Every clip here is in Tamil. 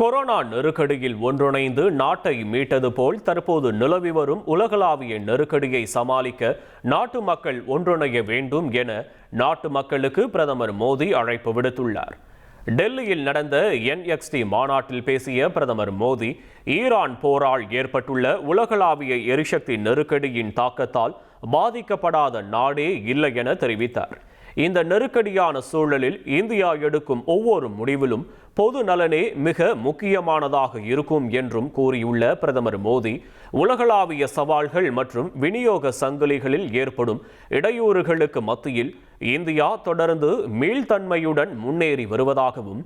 கொரோனா நெருக்கடியில் ஒன்றிணைந்து நாட்டை மீட்டது போல் தற்போது நிலவி வரும் உலகளாவிய நெருக்கடியை சமாளிக்க நாட்டு மக்கள் ஒன்றிணைய வேண்டும் என நாட்டு மக்களுக்கு பிரதமர் மோடி அழைப்பு விடுத்துள்ளார். டெல்லியில் நடந்த NXT மாநாட்டில் பேசிய பிரதமர் மோடி, ஈரான் போரால் ஏற்பட்டுள்ள உலகளாவிய எரிசக்தி நெருக்கடியின் தாக்கத்தால் பாதிக்கப்படாத நாடே இல்லை என தெரிவித்தார். இந்த நெருக்கடியான சூழலில் இந்தியா எடுக்கும் ஒவ்வொரு முடிவிலும் பொது நலனே மிக முக்கியமானதாக இருக்கும் என்றும் கூறியுள்ள பிரதமர் மோடி, உலகளாவிய சவால்கள் மற்றும் விநியோக சங்கிலிகளில் ஏற்படும் இடையூறுகளுக்கு மத்தியில் இந்தியா தொடர்ந்து மீள்தன்மையுடன் முன்னேறி வருவதாகவும்,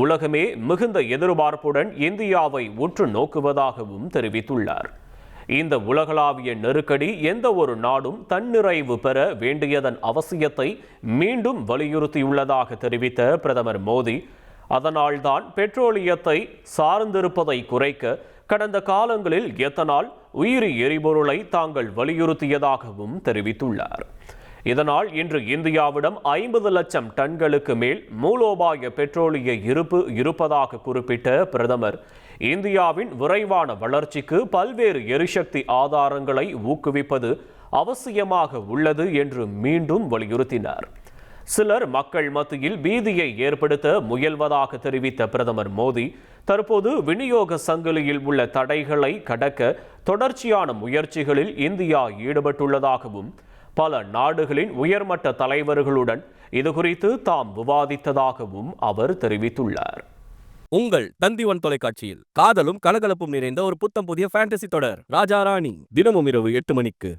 உலகமே மிகுந்த எதிர்பார்ப்புடன் இந்தியாவை உற்று நோக்குவதாகவும் தெரிவித்துள்ளார். இந்த உலகளாவிய நெருக்கடி எந்த ஒரு நாடும் தன்னிறைவு பெற வேண்டியதன் அவசியத்தை மீண்டும் வலியுறுத்தியுள்ளதாக தெரிவித்த பிரதமர் மோடி, அதனால்தான் பெட்ரோலியத்தை சார்ந்திருப்பதை குறைக்க கடந்த காலங்களில் எத்தனால், உயிரி எரிபொருளை தாங்கள் வலியுறுத்தியதாகவும் தெரிவித்துள்ளார். இதனால் இன்று இந்தியாவிடம் 50 லட்சம் டன்களுக்கு மேல் மூலோபாய பெட்ரோலிய இருப்பு இருப்பதாக குறிப்பிட்ட பிரதமர், இந்தியாவின் விரைவான வளர்ச்சிக்கு பல்வேறு எரிசக்தி ஆதாரங்களை ஊக்குவிப்பது அவசியமாக உள்ளது என்று மீண்டும் வலியுறுத்தினார். சிலர் மக்கள் மத்தியில் பீதியை ஏற்படுத்த முயல்வதாக தெரிவித்த பிரதமர் மோடி, தற்போது விநியோக சங்கிலியில் உள்ள தடைகளை கடக்க தொடர்ச்சியான முயற்சிகளில் இந்தியா ஈடுபட்டுள்ளதாகவும், பல நாடுகளின் உயர்மட்ட தலைவர்களுடன் இதுகுறித்து தாம் விவாதித்ததாகவும் அவர் தெரிவித்துள்ளார். உங்கள் தந்திவன் தொலைக்காட்சியில் காதலும் கலகலப்பும் நிறைந்த ஒரு புத்தம் புதிய ஃபேண்டசி தொடர் ராஜா ராணி தினமும் இரவு 8 மணிக்கு.